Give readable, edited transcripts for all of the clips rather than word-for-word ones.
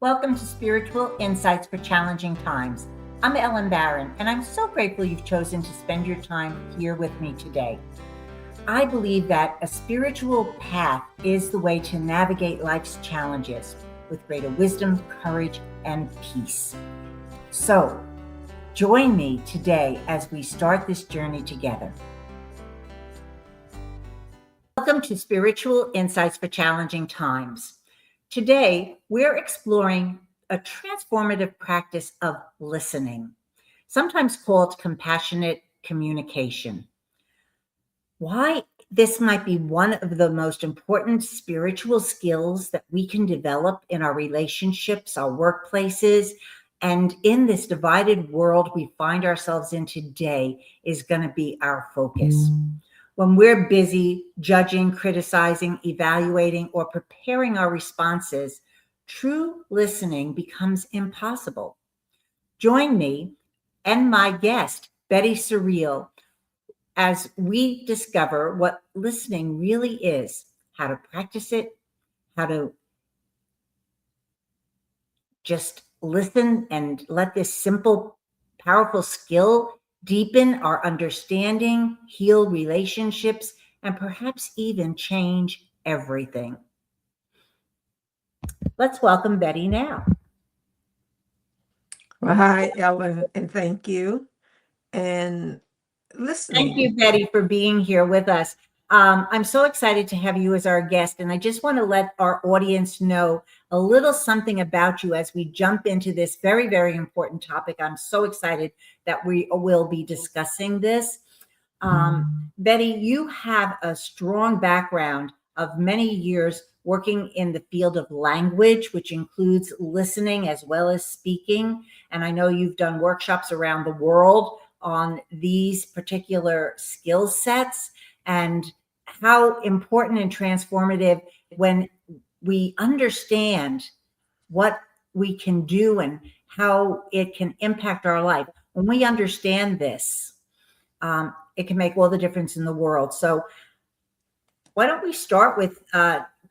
Welcome to Spiritual Insights for Challenging Times. I'm Ellen Barron, and I'm so grateful you've chosen to spend your time here with me today. I believe that a spiritual path is the way to navigate life's challenges with greater wisdom, courage, and peace. So, join me today as we start this journey together. Welcome to Spiritual Insights for Challenging Times. Today, we're exploring a transformative practice of listening, sometimes called compassionate communication. Why this might be one of the most important spiritual skills that we can develop in our relationships, our workplaces, and in this divided world we find ourselves in today is going to be our focus. When we're busy judging, criticizing, evaluating, or preparing our responses, true listening becomes impossible. Join me and my guest, Bettie Spurill, as we discover what listening really is, how to practice it, how to just listen and let this simple, powerful skill deepen our understanding, heal relationships, and perhaps even change everything. Let's welcome Bettie now. Well, hi, Ellen, and thank you. And Thank listening. you, Bettie, for being here with us. I'm so excited to have you as our guest, and I just want to let our audience know a little something about you as we jump into this very, very important topic. I'm so excited that we will be discussing this. Bettie, you have a strong background of many years working in the field of language, which includes listening as well as speaking. And I know you've done workshops around the world on these particular skill sets and how important and transformative when we understand what we can do and how it can impact our life. When we understand this, it can make all the difference in the world. So why don't we start with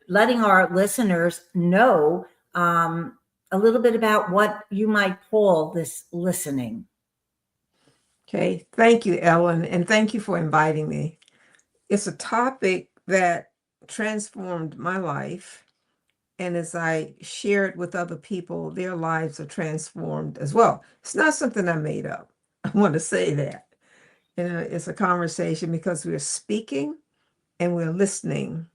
letting our listeners know a little bit about what you might call this listening. Okay. Thank you, Ellen, and thank you for inviting me. It's a topic that transformed my life. And as I share it with other people, their lives are transformed as well. It's not something I made up. I want to say that. It's a conversation because we're speaking and we're listening,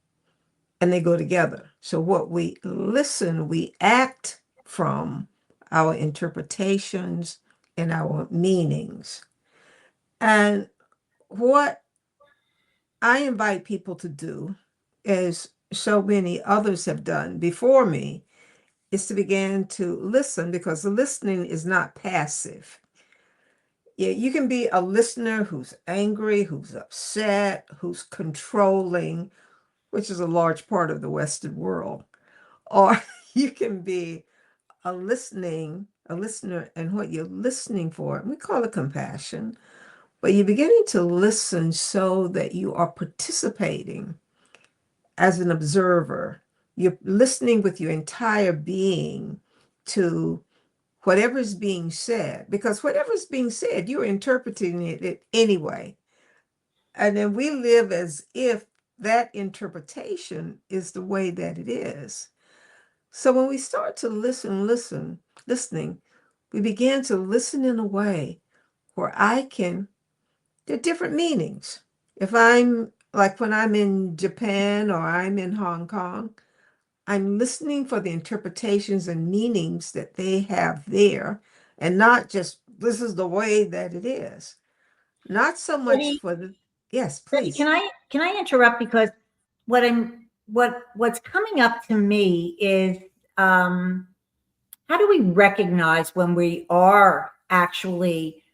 and they go together. So what we listen, we act from our interpretations and our meanings. And what I invite people to do, as so many others have done before me, is to begin to listen, because the listening is not passive. Yeah, you can be a listener who's angry, who's upset, who's controlling, which is a large part of the Western world. Or you can be a listener, and what you're listening for, and we call it compassion, but you're beginning to listen so that you are participating as an observer. You're listening with your entire being to whatever's being said, because whatever's being said, you're interpreting it anyway. And then we live as if that interpretation is the way that it is. So when we start to listening, we begin to listen in a way where there are different meanings. If I'm like when I'm in Japan or I'm in Hong Kong, I'm listening for the interpretations and meanings that they have there, and not just this is the way that it is. Not so much Betty, for the, yes, Betty, please. can I interrupt because what's coming up to me is how do we recognize when we are actually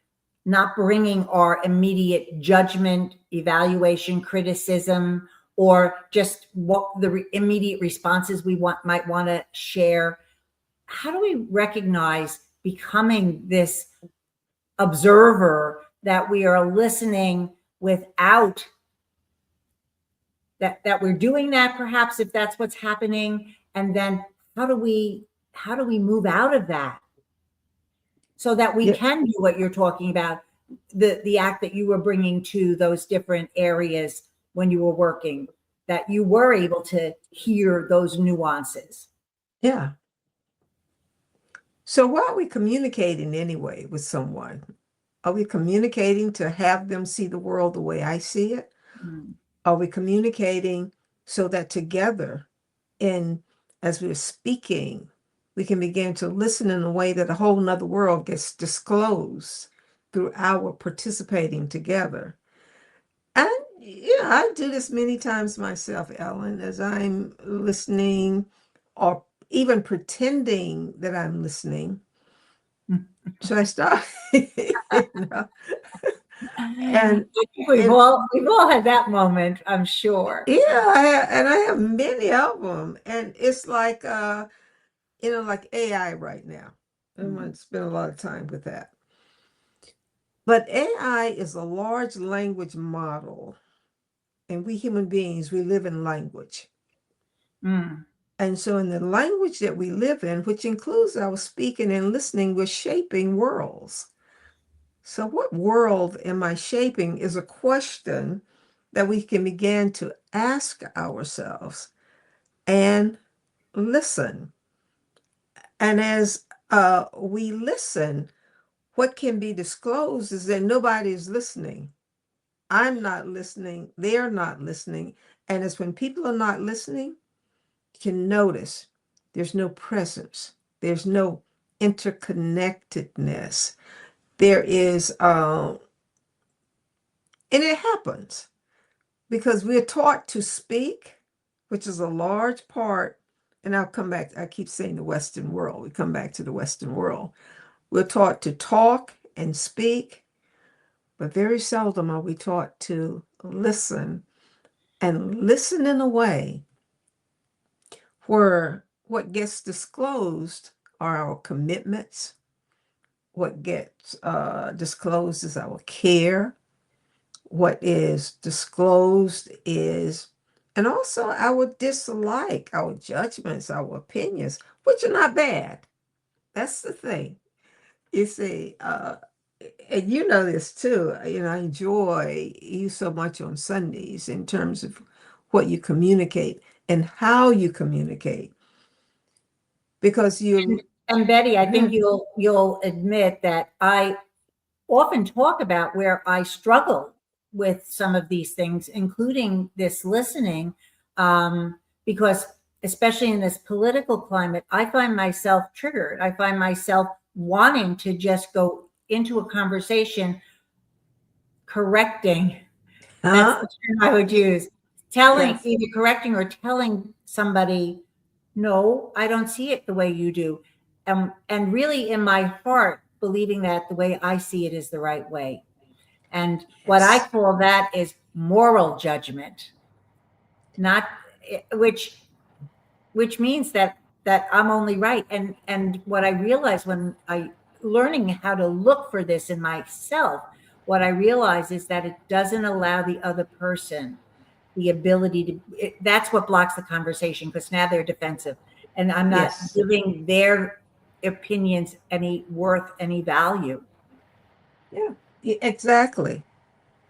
not bringing our immediate judgment, evaluation, criticism, or just what the immediate responses we might want to share? How do we recognize becoming this observer that we are listening without that we're doing that, perhaps, if that's what's happening? And then how do we how do we move out of that so that we Yeah, can do what you're talking about, the act that you were bringing to those different areas when you were working, that you were able to hear those nuances. yeah. So why are we communicating anyway with someone? Are we communicating to have them see the world the way I see it? Mm. Are we communicating so that together, in as we're speaking, we can begin to listen in a way that a whole nother world gets disclosed through our participating together? And yeah, I do this many times myself, Ellen, as I'm listening or even pretending that I'm listening. So I start, you know, I and think we've all had that moment, I'm sure. yeah, and I have many of them, and it's like like AI right now. I'm Mm. gonna spend a lot of time with that. But AI is a large language model, and we human beings, we live in language. Mm. And so, in the language that we live in, which includes our speaking and listening, we're shaping worlds. So, what world am I shaping is a question that we can begin to ask ourselves and listen. And as we listen, what can be disclosed is that nobody is listening. I'm not listening. They're not listening. And it's when people are not listening, you can notice there's no presence, there's no interconnectedness. There is, and it happens because we're taught to speak, which is a large part. And I'll come back, I keep saying the Western world. We come back to the Western world. We're taught to talk and speak, but very seldom are we taught to listen and listen in a way where what gets disclosed are our commitments. What gets disclosed is our care. What is disclosed is, and also our dislike, our judgments, our opinions, which are not bad. That's the thing. You see, and you know this too. I enjoy you so much on Sundays in terms of what you communicate and how you communicate because you. And Betty, I think Mhm. you'll admit that I often talk about where I struggle with some of these things, including this listening, because especially in this political climate, I find myself triggered. I find myself wanting to just go into a conversation correcting. That's the Huh? term I would use. Telling, Yes. either correcting or telling somebody, no, I don't see it the way you do. And really in my heart, believing that the way I see it is the right way. And what I Yes. call that is moral judgment, not which means that I'm only right. And what I realize when I learning how to look for this in myself, what I realize is that it doesn't allow the other person the ability that's what blocks the conversation because now they're defensive and I'm not Yes. giving their opinions any worth, any value. Yeah. Exactly.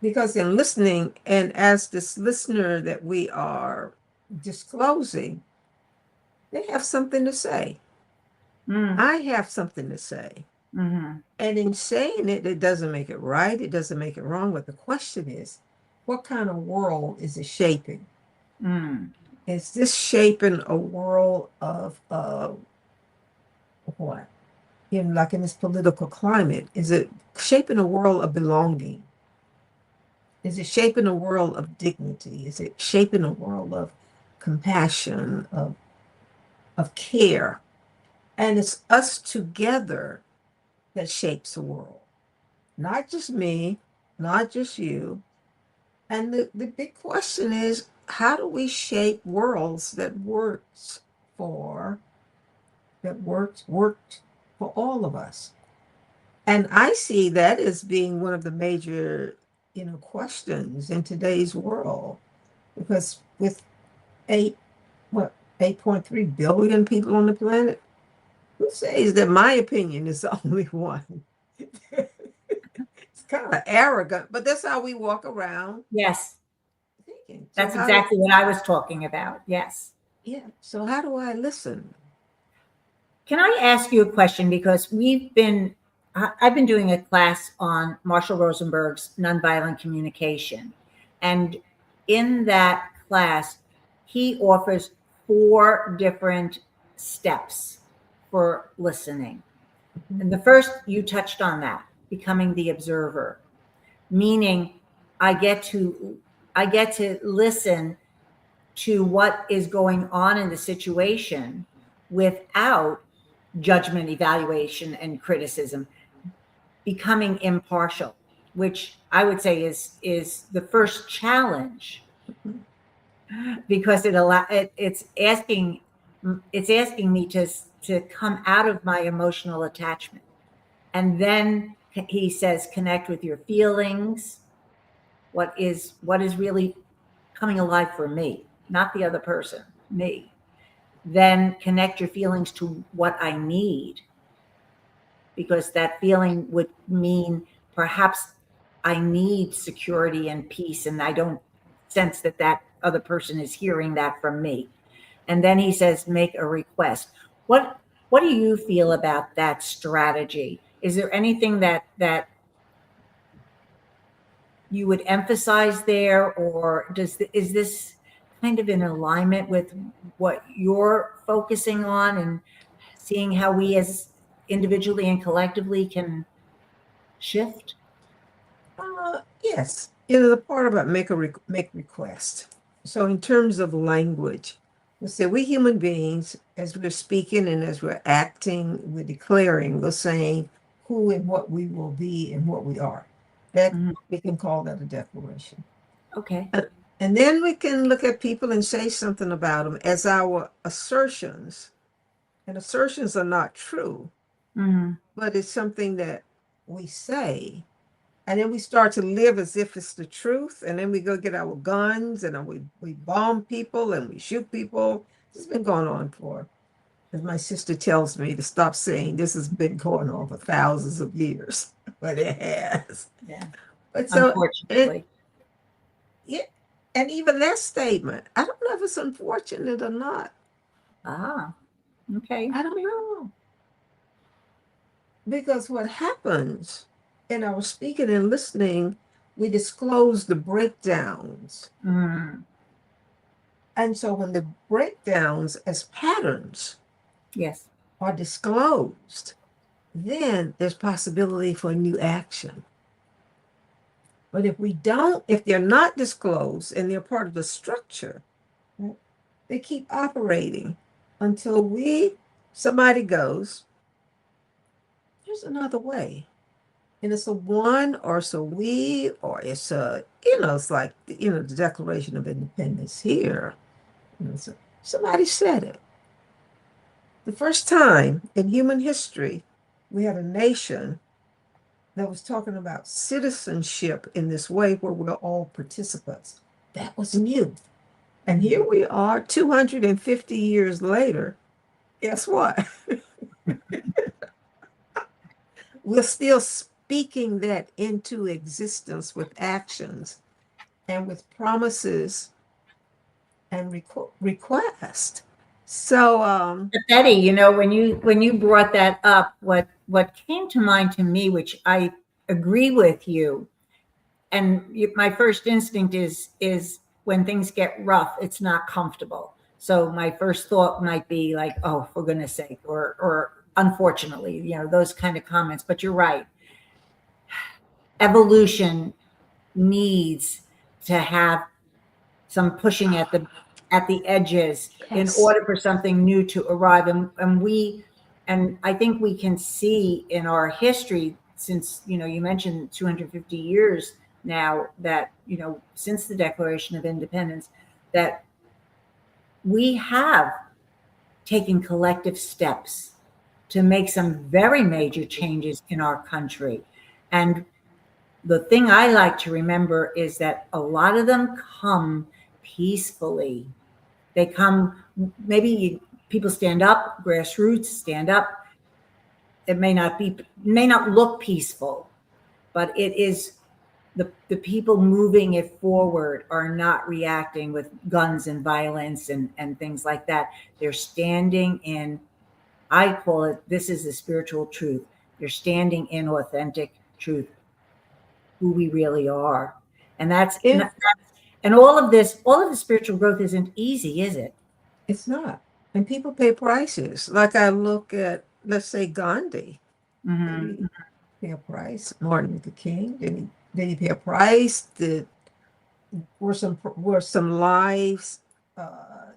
Because in listening, and as this listener that we are disclosing, they have something to say. Mm. I have something to say. Mm-hmm. And in saying it, it doesn't make it right. It doesn't make it wrong. But the question is, what kind of world is it shaping? Mm. Is this shaping a world of what? Like in this political climate, is it shaping a world of belonging? Is it shaping a world of dignity? Is it shaping a world of compassion, of care? And it's us together that shapes the world. Not just me, not just you. And the big question is, how do we shape worlds for worked for all of us? And I see that as being one of the major, questions in today's world. Because with eight what 8.3 billion people on the planet, Who says that my opinion is the only one? It's kind of arrogant, but that's how we walk around Yes, thinking. So that's how do, exactly what I was talking about. Yes. yeah, so how do I listen? Can I ask you a question? Because I've been doing a class on Marshall Rosenberg's nonviolent communication. And in that class, he offers 4 different steps for listening. And the first, you touched on that, becoming the observer, meaning I get to I get to listen to what is going on in the situation without judgment, evaluation, and criticism, becoming impartial, which I would say is the first challenge, because it's asking me to come out of my emotional attachment. And then he says, connect with your feelings. What is really coming alive for me, not the other person, me. Then connect your feelings to what I need, because that feeling would mean perhaps I need security and peace, and I don't sense that that other person is hearing that from me. And then he says, make a request. What do you feel about that strategy? Is there anything that you would emphasize there, or is this kind of in alignment with what you're focusing on, and seeing how we as individually and collectively can shift? Yes, the part about make request. So in terms of language, we say we human beings, as we're speaking and as we're acting, we're declaring, we're saying who and what we will be and what we are. That Mhm. we can call that a declaration. Okay. Uh, And then we can look at people and say something about them as our assertions. And assertions are not true, Mhm. but it's something that we say. And then we start to live as if it's the truth. And then we go get our guns and we bomb people and we shoot people. This has been going on for, as my sister tells me, to stop saying this has been going on for thousands of years, but it has. Yeah. But so, and, Unfortunately. yeah, and even that statement, I don't know if it's unfortunate or not. Ah, okay. I don't know. Because what happens in our speaking and listening, we disclose the breakdowns. Mm, And so when the breakdowns as patterns yes. are disclosed, then there's possibility for new action. But if we don't, if they're not disclosed and they're part of the structure, they keep operating until somebody goes, there's another way. And it's a one, or it's a we, or it's it's like, the Declaration of Independence here. So somebody said it. The first time in human history, we had a nation that was talking about citizenship in this way where we're all participants. That was new. And here we are 250 years later. Guess what? We're still speaking that into existence with actions and with promises and request. So, But Betty, when you brought that up, what came to mind to me, which I agree with you, and my first instinct is when things get rough, it's not comfortable. So my first thought might be like, oh, for goodness sake, or unfortunately, those kind of comments. But you're right. Evolution needs to have some pushing at the edges in yes. order for something new to arrive. And I think we can see in our history, since you mentioned 250 years now, that since the Declaration of Independence, that we have taken collective steps to make some very major changes in our country. And the thing I like to remember is that a lot of them come peacefully. They come, maybe people stand up, grassroots stand up, it may not look peaceful, but it is the people moving it forward are not reacting with guns and violence and things like that. They're standing in, I call it, this is the spiritual truth. They're standing in authentic truth, who we really are. And If and all of the spiritual growth isn't easy, is it? it's not, and people pay prices. Like I look at, let's say, Gandhi. Did he Mm-hmm. pay a price? Martin Luther King. Did he pay a price? Were some lives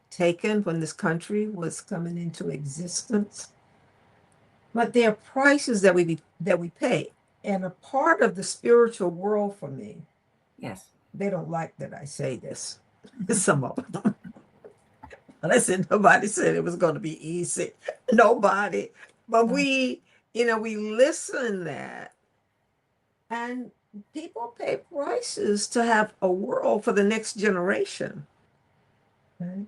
taken when this country was coming into existence? But there are prices that we pay, and a part of the spiritual world for me. Yes. They don't like that I say this. Some of them. Listen, nobody said it was going to be easy. Nobody. But we listen that, and people pay prices to have a world for the next generation. Right?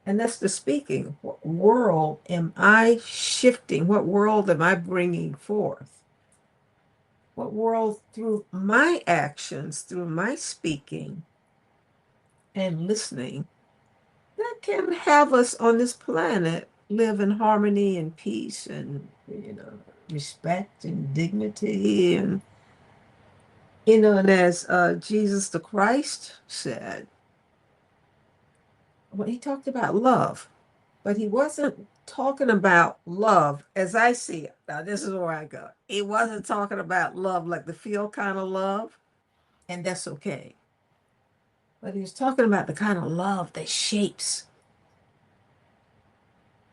And that's the speaking. What world am I shifting? What world am I bringing forth? What world, through my actions, through my speaking and listening, that can have us on this planet live in harmony and peace and respect and dignity, and as Jesus the Christ said, when he talked about love, but he wasn't talking about love as I see it. Now this is where I go. He wasn't talking about love like the feel kind of love, and that's okay. But he was talking about the kind of love that shapes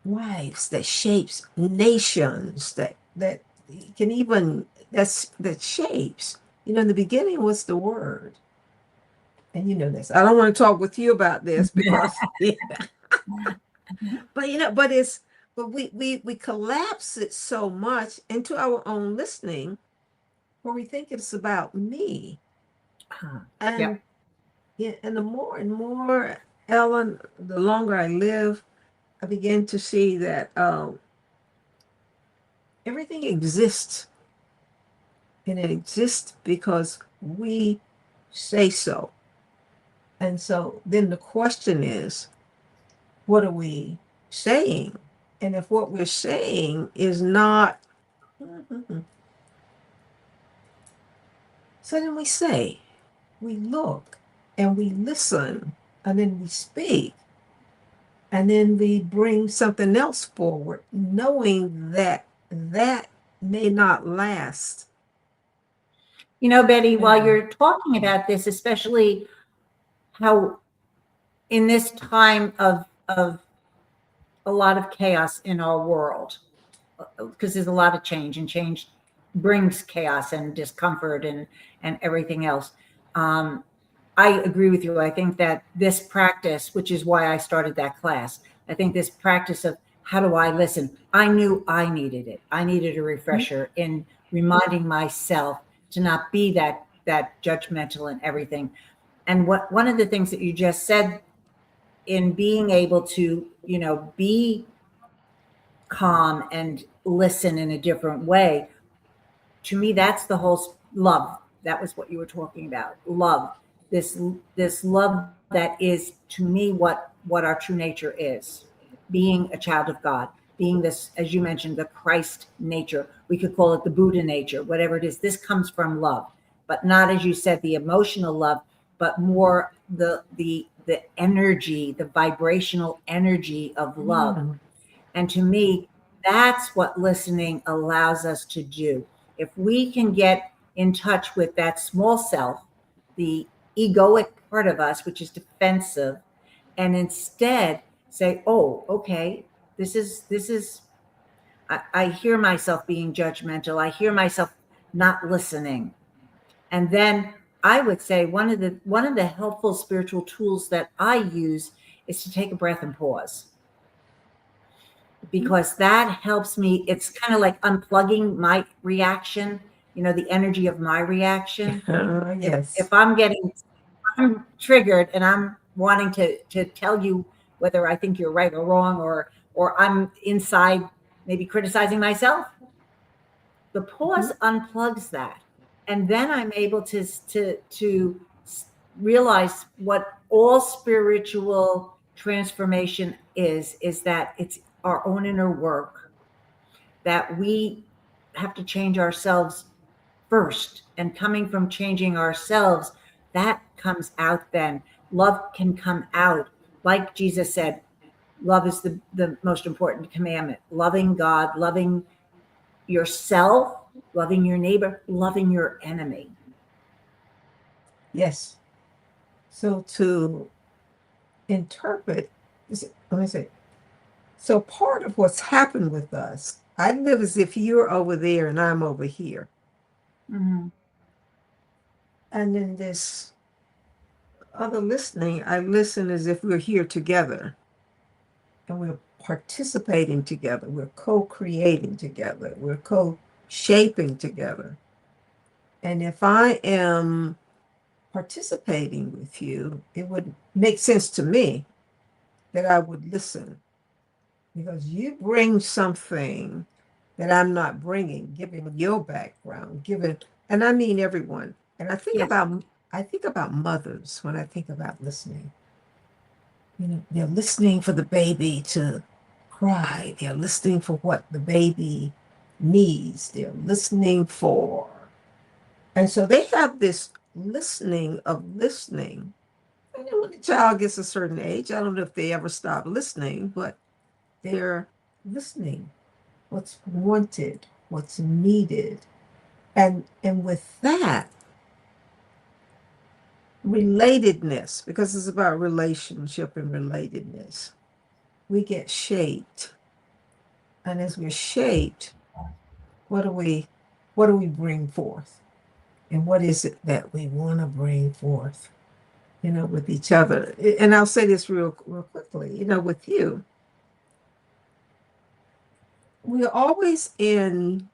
lives, that shapes nations, that can even that shapes. In the beginning was the word. And you know this. I don't want to talk with you about this because but we collapse it so much into our own listening where we think it's about me. And Yep. yeah, and the more and more, Ellen, the longer I live, I begin to see that everything exists, and it exists because we say so. And so then the question is, what are we saying? And if what we're saying is not, so then we say, we look, and we listen, and then we speak, and then we bring something else forward, knowing that that may not last. Betty, while Mm. you're talking about this, especially how in this time of a lot of chaos in our world, because there's a lot of change, and change brings chaos and discomfort and everything else. Um, I agree with you. I think that this practice, which is why I started that class, I think this practice of how do I listen? I knew I needed it. I needed a refresher in reminding myself to not be that judgmental and everything. And one of the things that you just said, in being able to, be calm and listen in a different way, to me that's the whole love. That was what you were talking about, love. This love that is, to me, what our true nature is, being a child of God, being this, as you mentioned, the Christ nature. We could call it the Buddha nature, whatever it is. This comes from love, but not, as you said, the emotional love, but more the energy, the vibrational energy of love. Mm. And to me, that's what listening allows us to do. If we can get in touch with that small self, the egoic part of us, which is defensive, and instead say, oh, okay, this is, I hear myself being judgmental. I hear myself not listening. And then I would say one of the helpful spiritual tools that I use is to take a breath and pause, because that helps me. It's kind of like unplugging my reaction, the energy of my reaction. If Yes. I'm triggered and I'm wanting to tell you whether I think you're right or wrong, or I'm inside maybe criticizing myself, The pause unplugs that. And then I'm able to realize what all spiritual transformation is that it's our own inner work, that we have to change ourselves first. And coming from changing ourselves, that comes out then. Love can come out. Like Jesus said, love is the most important commandment. Loving God, loving yourself, loving your neighbor, loving your enemy. Yes. So to interpret, let me say, so part of what's happened with us, I live as if you're over there and I'm over here. Mm-hmm. And in this other listening, I listen as if we're here together and we're participating together, we're co-creating together, we're co-shaping together. And if I am participating with you, it would make sense to me that I would listen because you bring something that I'm not bringing, given your background, given, and I mean everyone. And Yes. I think about mothers when I think about listening. You know, they're listening for the baby to cry. They're listening for what the baby needs. They're listening for, and so they have this listening of listening. And then when the child gets a certain age, I don't know if they ever stop listening, but they're listening what's wanted, what's needed. And with that, relatedness, because it's about relationship and relatedness, we get shaped. And as we're shaped, what do we bring forth? And what is it that we want to bring forth, with each other? And I'll say this real quickly, with you, we're always in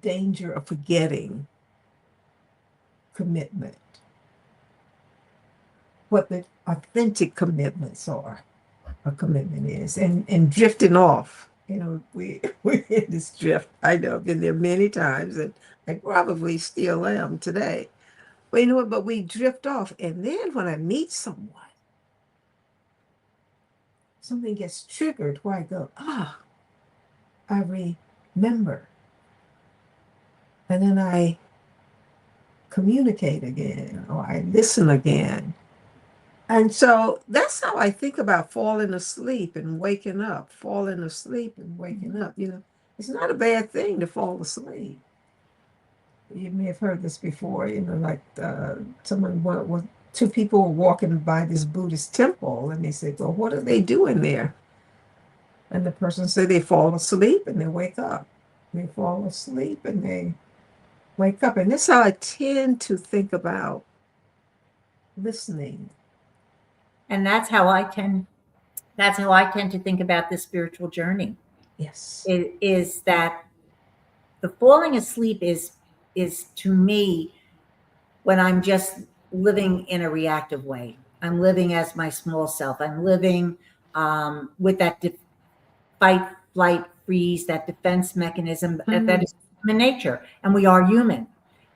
danger of forgetting commitment, what the authentic commitments are, a commitment is, and drifting off. We're in this drift. I know I've been there many times, and I probably still am today. But you know what? But we drift off, and then when I meet someone, something gets triggered where I go, I remember, and then I communicate again, or I listen again. And so that's how I think about falling asleep and waking up, falling asleep and waking up. It's not a bad thing to fall asleep. You may have heard this before, like two people were walking by this Buddhist temple and they said, well, what are they doing there? And the person said they fall asleep and they wake up. They fall asleep and they wake up. And that's how I tend to think about listening. And that's how I tend to think about the spiritual journey. Yes. It is that the falling asleep is to me when I'm just living in a reactive way. I'm living as my small self. I'm living with that fight, flight, freeze, that defense mechanism that is human nature, and we are human.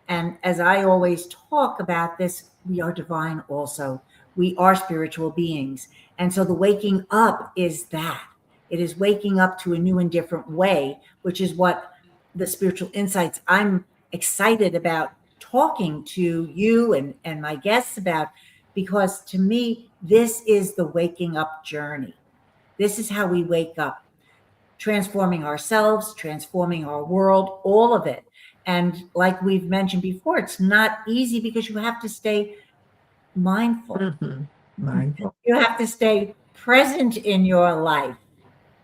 And as I always talk about this, we are divine also. We are spiritual beings. And so the waking up is that. It is waking up to a new and different way, which is what the spiritual insights I'm excited about talking to you and my guests about, because to me, this is the waking up journey. This is how we wake up, transforming ourselves, transforming our world, all of it. And like we've mentioned before, it's not easy because you have to stay mindful. Mm-hmm. Mindful. You have to stay present in your life.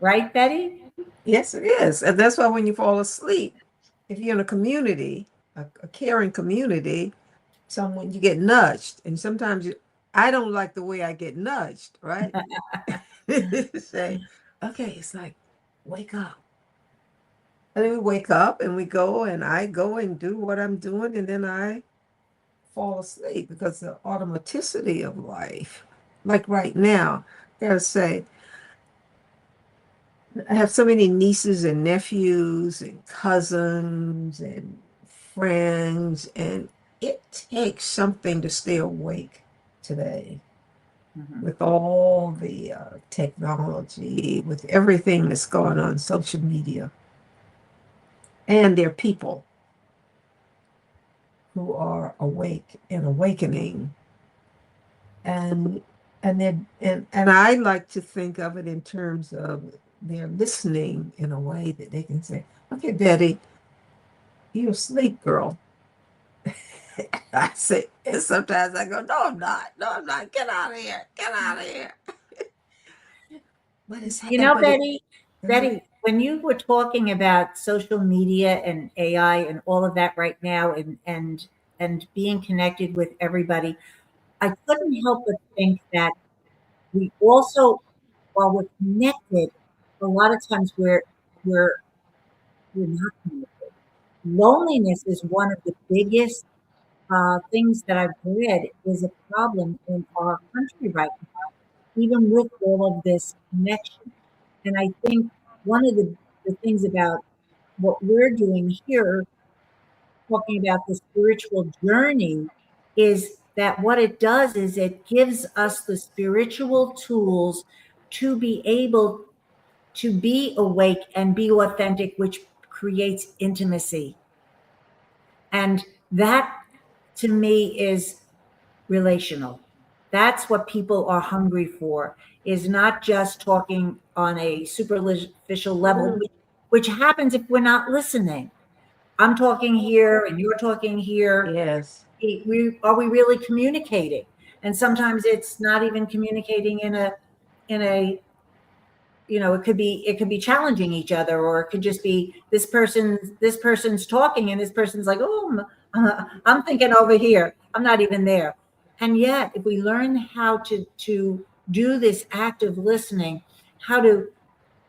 Right, Betty? Yes, it is. And that's why when you fall asleep, if you're in a community, a caring community, someone you get nudged. And sometimes I don't like the way I get nudged, right? Say, okay, it's like, wake up. And then we wake up and we go and I go and do what I'm doing and then I fall asleep because the automaticity of life, like right now, they'll say, I have so many nieces and nephews and cousins and friends, and it takes something to stay awake today Mhm. with all the technology, with everything that's going on social media. And there are people who are awake and awakening, and and I like to think of it in terms of they're listening in a way that they can say, "Okay, Betty, you're asleep, girl." I say, and sometimes I go, "No, I'm not. No, I'm not. Get out of here. Get out of here." But it's You know, but it. Uh-huh. Betty, when you were talking about social media and AI and all of that right now, and being connected with everybody, I couldn't help but think that we also, while we're connected, a lot of times we're we're not connected. Loneliness is one of the biggest things that I've read is a problem in our country right now, even with all of this connection. And I think one of the things about what we're doing here, talking about the spiritual journey, is that what it does is it gives us the spiritual tools to be able to be awake and be authentic, which creates intimacy. And that to me is relational. That's what people are hungry for, is not just talking on a superficial level, Mhm. which happens if we're not listening. I'm talking here and you're talking here. Yes. Are we really communicating? And sometimes it's not even communicating in a it could be challenging each other, or it could just be this person's talking and this person's like, oh, I'm thinking over here, I'm not even there. And yet if we learn how to do this active listening, how to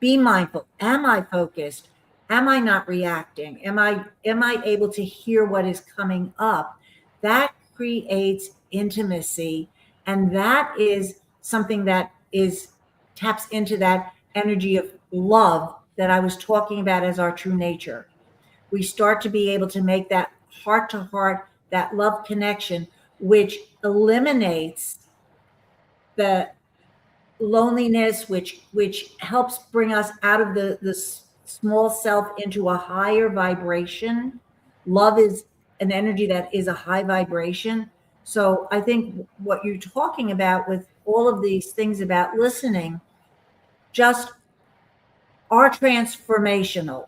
be mindful, am I focused, am I not reacting, am I able to hear what is coming up, that creates intimacy. And that is something that is taps into that energy of love that I was talking about as our true nature. We start to be able to make that heart to heart, that love connection, which eliminates the loneliness, which helps bring us out of the small self into a higher vibration. Love is an energy that is a high vibration. So I think what you're talking about with all of these things about listening just are transformational,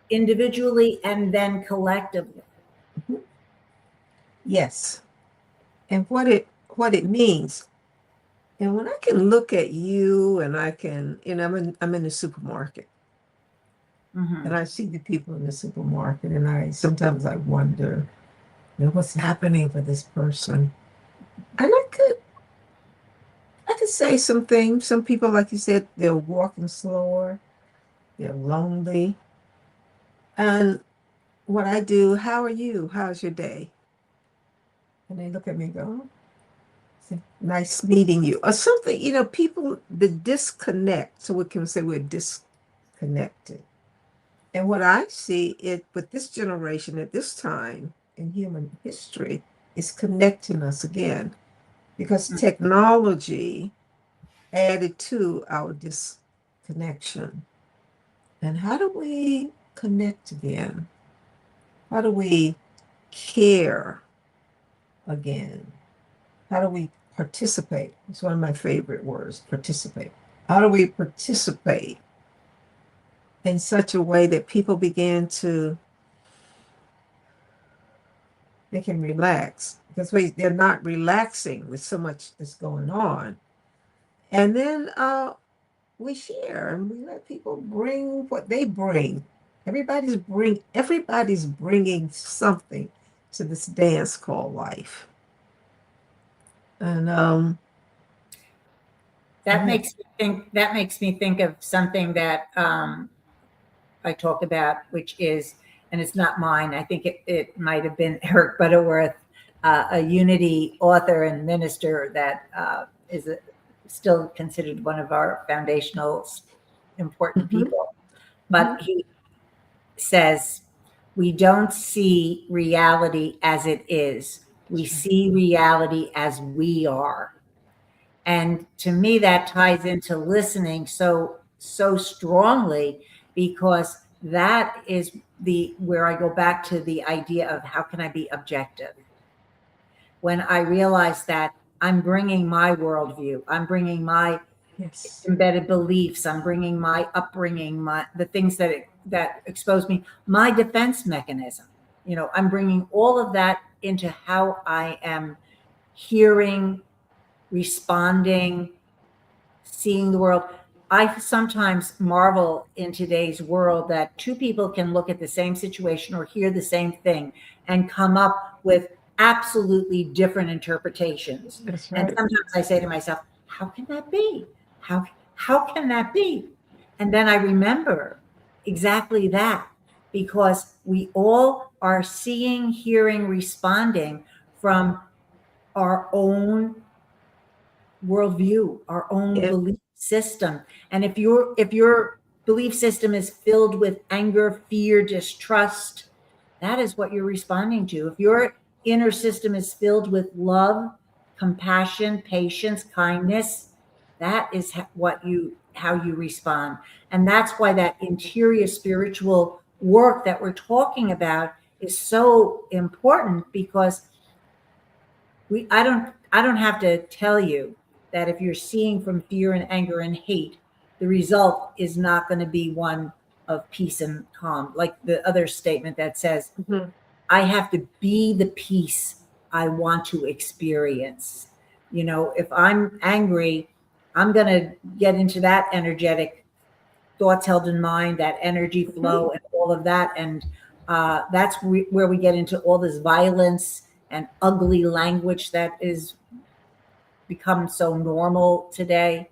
individually and then collectively. Mhm. Yes. And what it means. And when I can look at you and I can, I'm in the supermarket and Mhm. I see the people in the supermarket and I sometimes I wonder, what's happening for this person. And I could say some things. Some people, like you said, they're walking slower, they're lonely. And what I do, how are you? How's your day? And they look at me and go, "Oh, nice meeting you," or something. People, the disconnect. So we can say we're disconnected. And what I see it with this generation at this time in human history is connecting us again because technology added to our disconnection. And how do we connect again? How do we care again? How do we participate? It's one of my favorite words, participate. How do we participate in such a way that people begin to, they can relax? Because they're not relaxing with so much that's going on. And then we share and we let people bring what they bring. Everybody's bringing something to this dance called life. And go That ahead. makes me think of something that I talk about, which is, and it's not mine. I think it might have been Eric Butterworth, a Unity author and minister that is still considered one of our foundational important Mhm. people. But he says, we don't see reality as it is. We That's right. see reality as we are. And to me, that ties into listening so strongly, because that is the where I go back to the idea of how can I be objective? When I realize that I'm bringing my worldview, I'm bringing my Yes. embedded beliefs, I'm bringing my upbringing, the things that expose me, my defense mechanism. I'm bringing all of that into how I am hearing, responding, seeing the world. I sometimes marvel in today's world that two people can look at the same situation or hear the same thing and come up with absolutely different interpretations. That's And right. sometimes I say to myself, how can that be? How can that be? And then I remember exactly that, because we all are seeing, hearing, responding from our own worldview, our own Yeah. belief system. And if your belief system is filled with anger, fear, distrust, that is what you're responding to. If your inner system is filled with love, compassion, patience, kindness, that is how you respond. And that's why that interior spiritual work that we're talking about is so important, because I don't have to tell you that if you're seeing from fear and anger and hate, the result is not going to be one of peace and calm. Like the other statement that says, Mhm. I have to be the peace I want to experience. If I'm angry, I'm going to get into that energetic thoughts held in mind, that energy Mhm. flow, and all of that. And that's where we get into all this violence and ugly language that is become so normal today.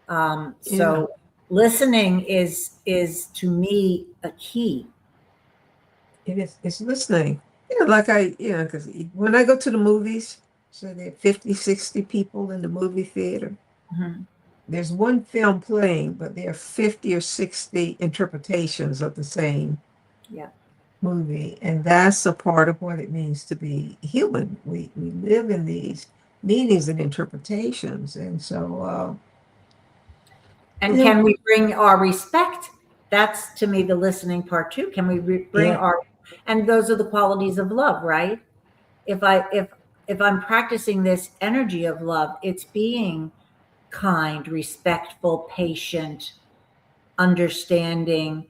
Yeah. So listening is to me a key. It is. It's listening. Yeah, because when I go to the movies, so there are 50, 60 people in the movie theater. Mhm. There's one film playing, but there are 50 or 60 interpretations of the same Yeah. movie. And that's a part of what it means to be human. We live in these meanings and interpretations. And so, And yeah, can we bring our respect? That's to me the listening part too. Can we bring yeah, our, and those are the qualities of love, right? If I'm practicing this energy of love, it's being kind, respectful, patient, understanding,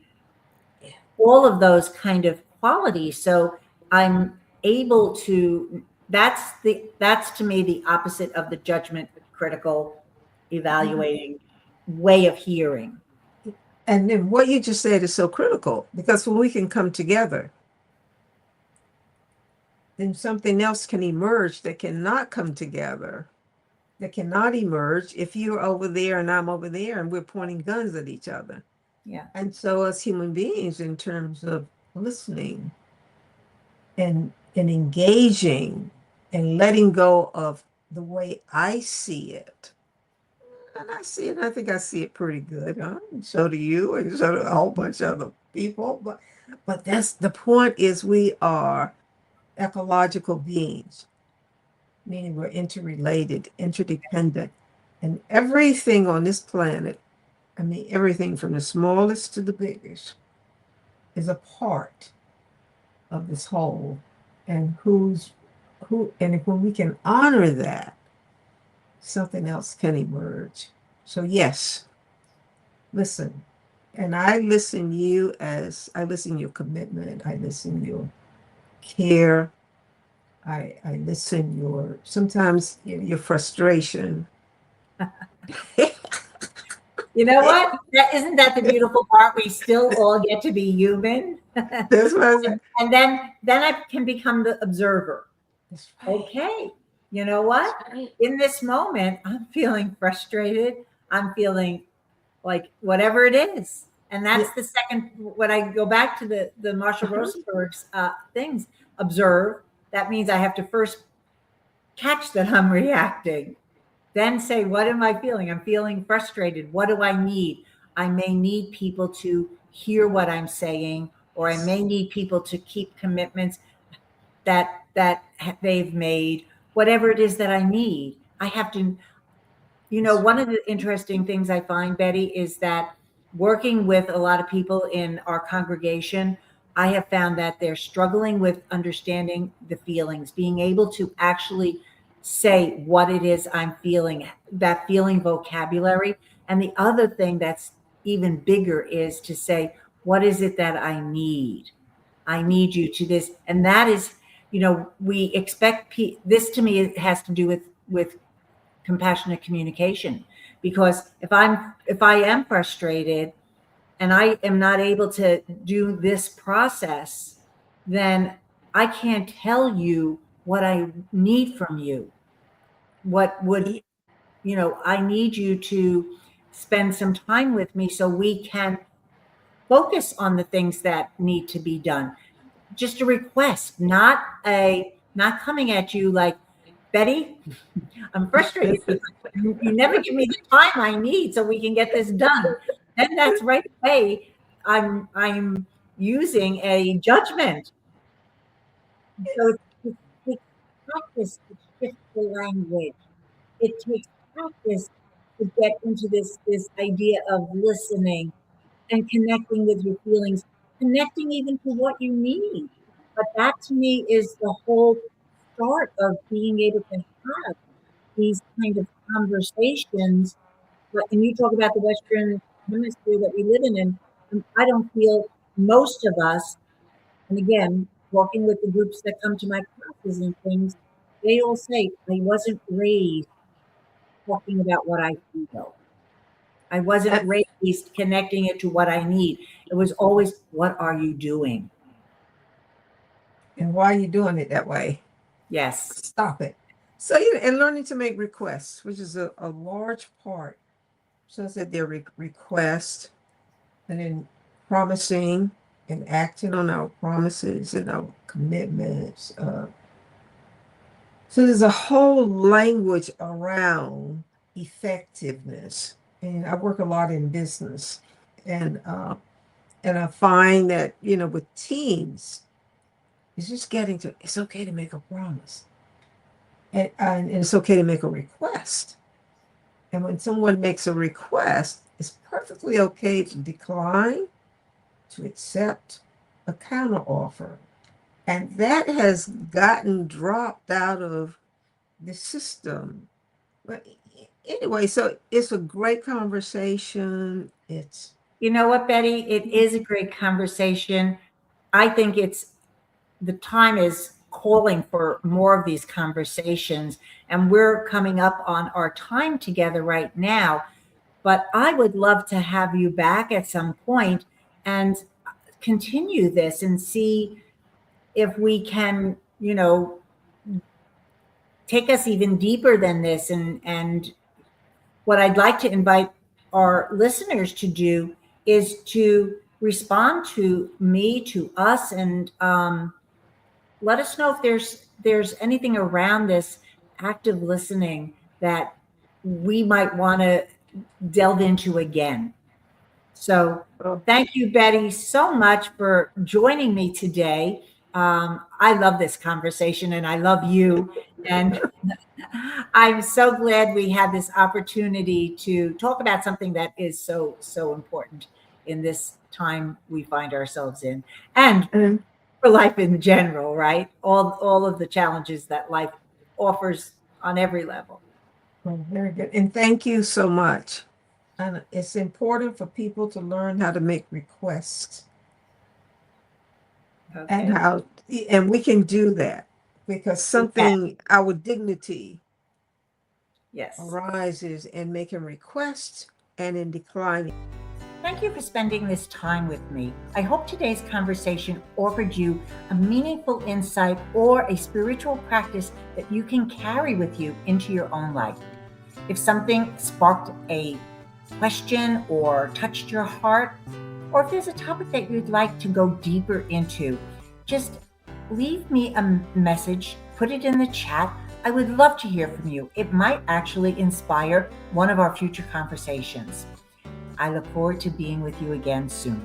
all of those kind of qualities. So I'm able to, that's to me the opposite of the judgment, critical, yeah. evaluating way of hearing. And then what you just said is so critical because when we can come together, then something else can emerge that cannot come together, that cannot emerge if you're over there and I'm over there and we're pointing guns at each other. Yeah. And so, as human beings, in terms of listening and engaging and letting go of the way I see it, and I see it, I think I see it pretty good. Huh? And so do you, and so do a whole bunch of other people. But that's the point: is we are ecological beings, meaning we're interrelated, interdependent, and everything on this planet. I mean, everything from the smallest to the biggest is a part of this whole, and and when we can honor that, something else can emerge. So yes, listen. And I listen you as I listen your commitment, I listen your care, I listen your sometimes your frustration. You know what? Isn't that the beautiful part? We still all get to be human. That's what I said. And then I can become the observer. That's right. Okay, you know what? That's right. In this moment, I'm feeling frustrated. I'm feeling like whatever it is. And Yeah. that's the second, when I go back to the Marshall Uh-huh. Rosenberg's things, observe. That means I have to first catch that I'm reacting, then say, what am I feeling? I'm feeling frustrated. What do I need? I may need people to hear what I'm saying, or I may need people to keep commitments that they've made, whatever it is that I need. I have to, one of the interesting things I find, Betty, is that working with a lot of people in our congregation, I have found that they're struggling with understanding the feelings, being able to actually say what it is I'm feeling, that feeling vocabulary. And the other thing that's even bigger is to say, what is it that I need? I need you to this. And that is, we expect this, to me, it has to do with compassionate communication, because if I am frustrated and I am not able to do this process, then I can't tell you what I need from you. What would, I need you to spend some time with me so we can focus on the things that need to be done. Just a request, not coming at you like, Betty, I'm frustrated because you never give me the time I need so we can get this done. Then that's right away. I'm using a judgment. So it takes practice to shift the language. It takes practice to get into this idea of listening and connecting with your feelings, connecting even to what you need. But that, to me, is the whole start of being able to have these kind of conversations. And you talk about the Western hemisphere that we live in, and I don't feel most of us, and again, working with the groups that come to my classes and things, they all say, I wasn't raised talking about what I feel. I wasn't raised connecting it to what I need. It was always, what are you doing? And why are you doing it that way? Yes. Stop it. So, and learning to make requests, which is a large part. So I said their request, and then promising and acting on our promises and our commitments. So there's a whole language around effectiveness. And I work a lot in business, and I find that with teams, it's just getting to, it's okay to make a promise, and it's okay to make a request. And when someone makes a request, it's perfectly okay to decline, to accept a counteroffer. And that has gotten dropped out of the system. But anyway, so it's a great conversation. You know what, Betty? It is a great conversation. I think the time is calling for more of these conversations, and we're coming up on our time together right now. But I would love to have you back at some point and continue this and see if we can, take us even deeper than this. And what I'd like to invite our listeners to do is to respond to me, to us, and let us know if there's anything around this active listening that we might want to delve into again. So thank you, Betty, so much for joining me today. I love this conversation and I love you. And I'm so glad we had this opportunity to talk about something that is so, so important in this time we find ourselves in. And for life in general, right? All of the challenges that life offers on every level. Well, very good. And thank you so much. And it's important for people to learn how to make requests. Okay. And we can do that because our dignity arises in making requests and in declining. Thank you for spending this time with me. I hope today's conversation offered you a meaningful insight or a spiritual practice that you can carry with you into your own life. If something sparked a question or touched your heart, or if there's a topic that you'd like to go deeper into, just leave me a message, put it in the chat. I would love to hear from you. It might actually inspire one of our future conversations. I look forward to being with you again soon.